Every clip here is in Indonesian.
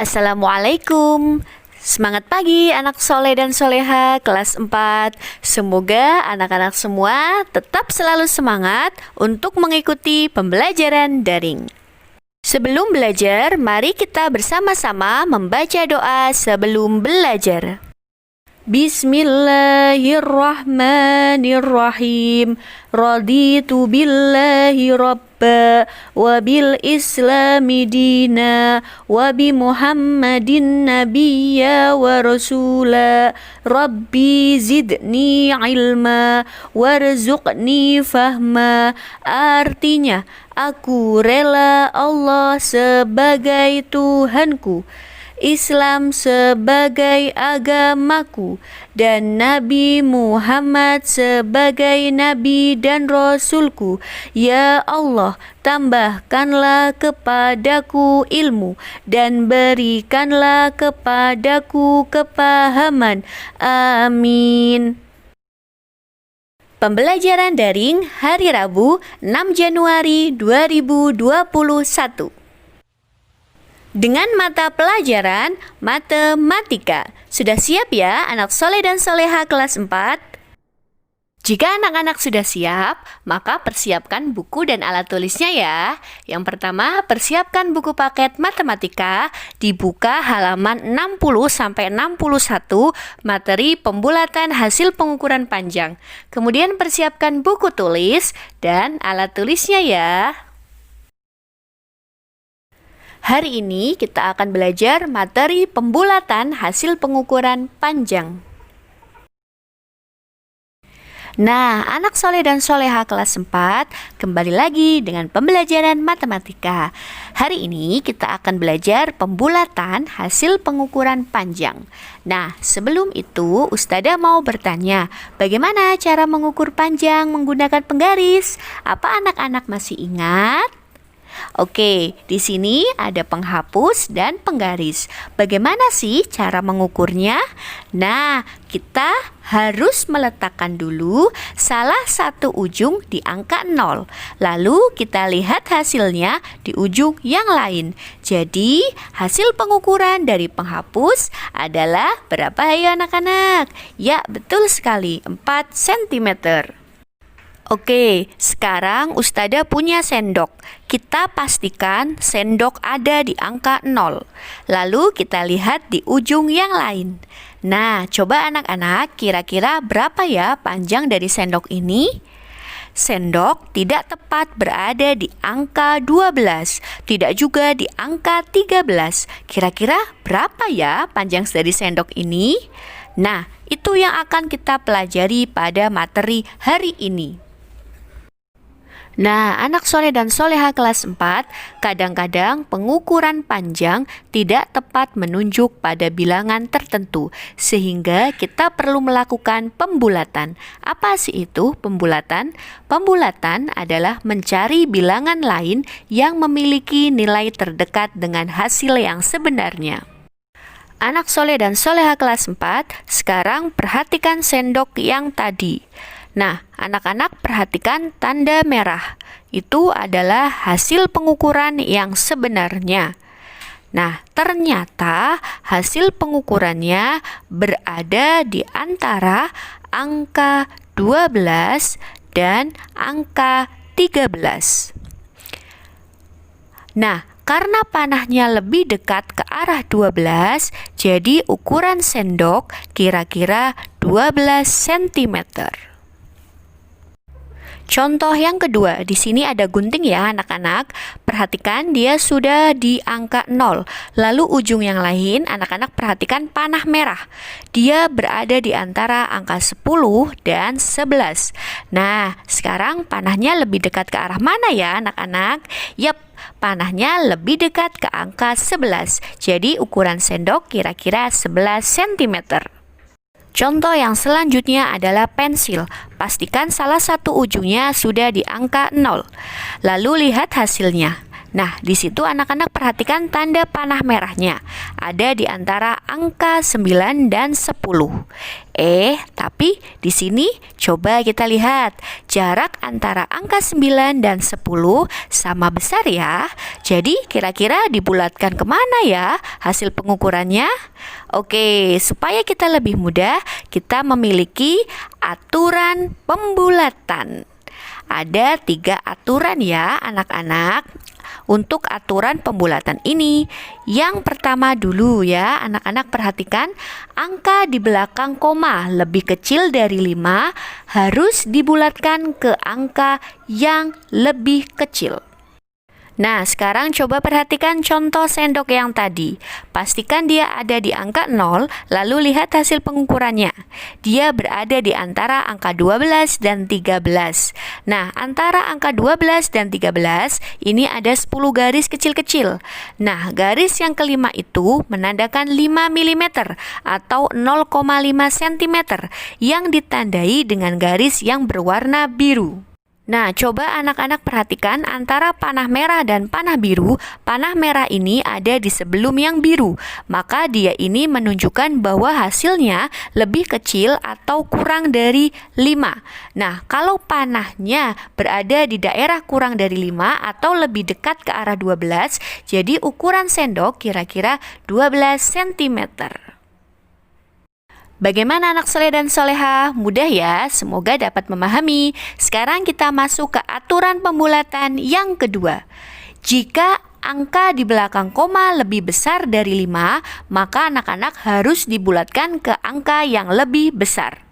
Assalamualaikum. Semangat pagi anak soleh dan soleha kelas 4. Semoga anak-anak semua tetap selalu semangat untuk mengikuti pembelajaran daring. Sebelum belajar, mari kita bersama-sama membaca doa sebelum belajar. Bismillahirrahmanirrahim. Raditu billahi rabba wa bil islami dina wa bi muhammadin nabiyya wa rasula. Rabbi zidni ilma warzuqni fahma. Artinya, aku rela Allah sebagai Tuhanku, Islam sebagai agamaku, dan Nabi Muhammad sebagai Nabi dan Rasulku. Ya Allah, tambahkanlah kepadaku ilmu dan berikanlah kepadaku kepahaman. Amin. Pembelajaran daring hari Rabu 6 Januari 2021 dengan mata pelajaran matematika. Sudah siap ya anak soleh dan soleha kelas 4? Jika anak-anak sudah siap, maka persiapkan buku dan alat tulisnya ya. Yang pertama, persiapkan buku paket matematika, dibuka halaman 60-61, materi pembulatan hasil pengukuran panjang. Kemudian persiapkan buku tulis dan alat tulisnya ya. Hari ini kita akan belajar materi pembulatan hasil pengukuran panjang. Nah, anak soleh dan soleha kelas 4, kembali lagi dengan pembelajaran matematika. Hari ini kita akan belajar pembulatan hasil pengukuran panjang. Nah, sebelum itu Ustadzah mau bertanya, bagaimana cara mengukur panjang menggunakan penggaris? Apa anak-anak masih ingat? Oke, di sini ada penghapus dan penggaris. Bagaimana sih cara mengukurnya? Nah, kita harus meletakkan dulu salah satu ujung di angka 0. Lalu kita lihat hasilnya di ujung yang lain. Jadi, hasil pengukuran dari penghapus adalah berapa ya anak-anak? Ya, betul sekali, 4 cm. Oke, sekarang Ustadzah punya sendok. Kita pastikan sendok ada di angka 0. Lalu kita lihat di ujung yang lain. Nah, coba anak-anak kira-kira berapa ya panjang dari sendok ini? Sendok tidak tepat berada di angka 12, tidak juga di angka 13. Kira-kira berapa ya panjang dari sendok ini? Nah, itu yang akan kita pelajari pada materi hari ini. Nah, anak soleh dan soleha kelas 4, kadang-kadang pengukuran panjang tidak tepat menunjuk pada bilangan tertentu, sehingga kita perlu melakukan pembulatan. Apa sih itu pembulatan? Pembulatan adalah mencari bilangan lain yang memiliki nilai terdekat dengan hasil yang sebenarnya. Anak soleh dan soleha kelas 4, sekarang perhatikan sendok yang tadi. Nah, anak-anak perhatikan tanda merah. Itu adalah hasil pengukuran yang sebenarnya. Nah, ternyata hasil pengukurannya berada di antara angka 12 dan angka 13. Nah, karena panahnya lebih dekat ke arah 12, jadi ukuran sendok kira-kira 12 cm. Contoh yang kedua, di sini ada gunting ya anak-anak. Perhatikan dia sudah di angka 0. Lalu ujung yang lain, anak-anak perhatikan panah merah. Dia berada di antara angka 10 dan 11. Nah, sekarang panahnya lebih dekat ke arah mana ya anak-anak? Yap, panahnya lebih dekat ke angka 11. Jadi ukuran sendok kira-kira 11 cm. Contoh yang selanjutnya adalah pensil. Pastikan salah satu ujungnya sudah di angka 0. Lalu lihat hasilnya. Nah, di situ anak-anak perhatikan tanda panah merahnya. Ada di antara angka 9 dan 10. Tapi di sini coba kita lihat. Jarak antara angka 9 dan 10 sama besar ya. Jadi kira-kira dibulatkan kemana ya hasil pengukurannya? Oke, supaya kita lebih mudah, kita memiliki aturan pembulatan. Ada 3 aturan ya anak-anak. Untuk aturan pembulatan ini, yang pertama dulu ya, anak-anak perhatikan angka di belakang koma lebih kecil dari 5 harus dibulatkan ke angka yang lebih kecil. Nah, sekarang coba perhatikan contoh sendok yang tadi. Pastikan dia ada di angka 0, lalu lihat hasil pengukurannya. Dia berada di antara angka 12 dan 13. Nah, antara angka 12 dan 13, ini ada 10 garis kecil-kecil. Nah, garis yang kelima itu menandakan 5 mm atau 0,5 cm yang ditandai dengan garis yang berwarna biru. Nah, coba anak-anak perhatikan antara panah merah dan panah biru. Panah merah ini ada di sebelum yang biru, maka dia ini menunjukkan bahwa hasilnya lebih kecil atau kurang dari 5. Nah, kalau panahnya berada di daerah kurang dari 5 atau lebih dekat ke arah 12, jadi ukuran sendok kira-kira 12 cm. Bagaimana anak soleh dan soleha? Mudah ya, semoga dapat memahami. Sekarang kita masuk ke aturan pembulatan yang kedua. Jika angka di belakang koma lebih besar dari 5, maka anak-anak harus dibulatkan ke angka yang lebih besar.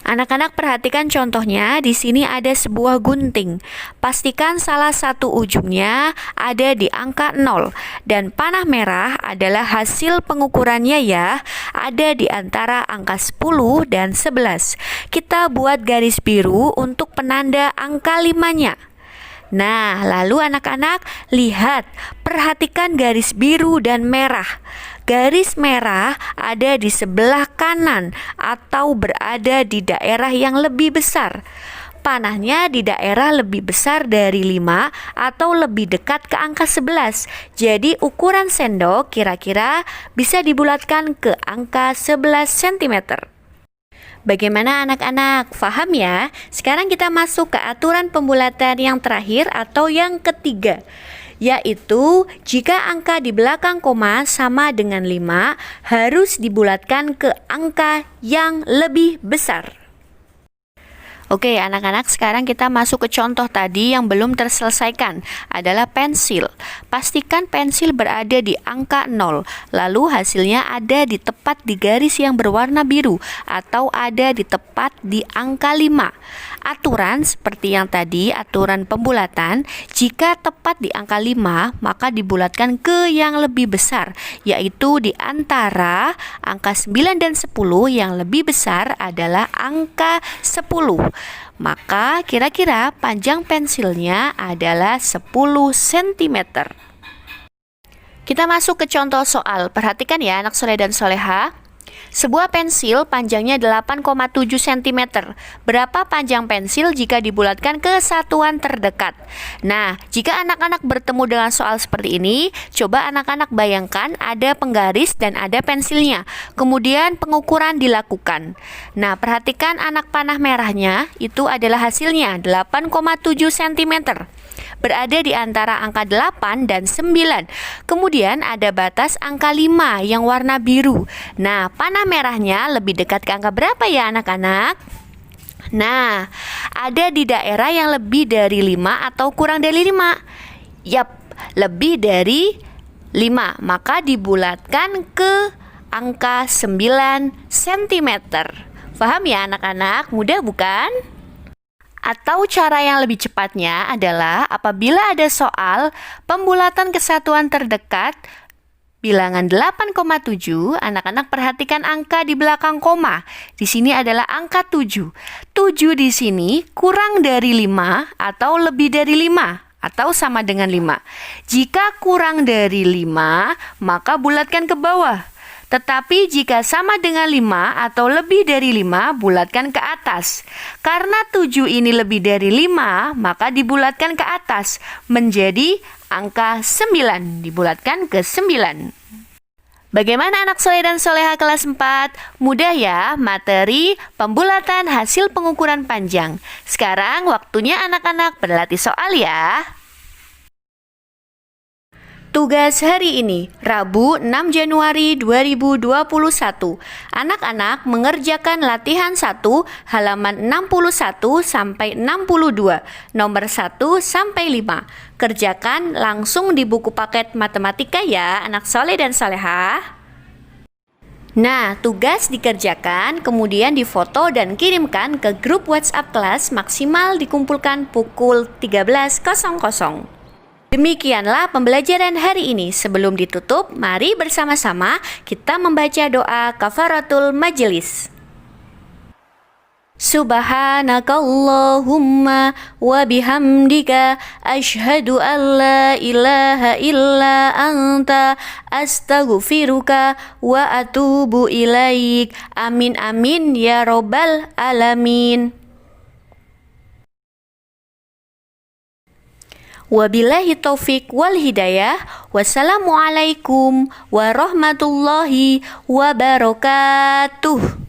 Anak-anak perhatikan contohnya, di sini ada sebuah gunting. Pastikan salah satu ujungnya ada di angka 0 dan panah merah adalah hasil pengukurannya ya, ada di antara angka 10 dan 11. Kita buat garis biru untuk penanda angka 5-nya. Nah, lalu anak-anak lihat, perhatikan garis biru dan merah. Garis merah ada di sebelah kanan atau berada di daerah yang lebih besar. Panahnya di daerah lebih besar dari 5 atau lebih dekat ke angka 11. Jadi ukuran sendok kira-kira bisa dibulatkan ke angka 11 cm. Bagaimana anak-anak? Paham ya? Sekarang kita masuk ke aturan pembulatan yang terakhir atau yang ketiga, yaitu jika angka di belakang koma sama dengan 5 harus dibulatkan ke angka yang lebih besar. Oke anak-anak, sekarang kita masuk ke contoh tadi yang belum terselesaikan, adalah pensil. Pastikan pensil berada di angka 0, lalu hasilnya ada di tepat di garis yang berwarna biru atau ada di tepat di angka 5. Aturan seperti yang tadi, aturan pembulatan, jika tepat di angka 5 maka dibulatkan ke yang lebih besar, yaitu di antara angka 9 dan 10 yang lebih besar adalah angka 10. Maka kira-kira panjang pensilnya adalah 10 cm. Kita masuk ke contoh soal. Perhatikan ya anak soleh dan soleha. Sebuah pensil panjangnya 8,7 cm. Berapa panjang pensil jika dibulatkan ke satuan terdekat? Nah, jika anak-anak bertemu dengan soal seperti ini, coba anak-anak bayangkan ada penggaris dan ada pensilnya. Kemudian pengukuran dilakukan. Nah, perhatikan anak panah merahnya, itu adalah hasilnya 8,7 cm. Berada di antara angka 8 dan 9. Kemudian ada batas angka 5 yang warna biru. Nah, panah merahnya lebih dekat ke angka berapa ya anak-anak? Nah, ada di daerah yang lebih dari 5 atau kurang dari 5. Yap, lebih dari 5. Maka dibulatkan ke angka 9 cm. Paham ya anak-anak? Mudah bukan? Atau cara yang lebih cepatnya adalah apabila ada soal pembulatan kesatuan terdekat bilangan 8,7, anak-anak perhatikan angka di belakang koma. Di sini adalah angka 7. 7 di sini kurang dari 5 atau lebih dari 5 atau sama dengan 5. Jika kurang dari 5, maka bulatkan ke bawah. Tetapi jika sama dengan 5 atau lebih dari 5, bulatkan ke atas. Karena 7 ini lebih dari 5, maka dibulatkan ke atas menjadi angka 9, dibulatkan ke 9. Bagaimana anak soleh dan soleha kelas 4? Mudah ya, materi pembulatan hasil pengukuran panjang. Sekarang waktunya anak-anak berlatih soal ya. Tugas hari ini, Rabu 6 Januari 2021. Anak-anak mengerjakan latihan 1 halaman 61 sampai 62, nomor 1 sampai 5. Kerjakan langsung di buku paket matematika ya, anak soleh dan soleha. Nah, tugas dikerjakan, kemudian difoto dan kirimkan ke grup WhatsApp kelas, maksimal dikumpulkan pukul 13.00. Demikianlah pembelajaran hari ini. Sebelum ditutup, mari bersama-sama kita membaca doa kafaratul majelis. Subhanakallahumma wa bihamdika asyhadu an la ilaha illa anta astaghfiruka wa atubu ilaik. Amin amin ya robbal alamin. Wabillahi taufik wal hidayah. Wassalamualaikum warahmatullahi wabarakatuh.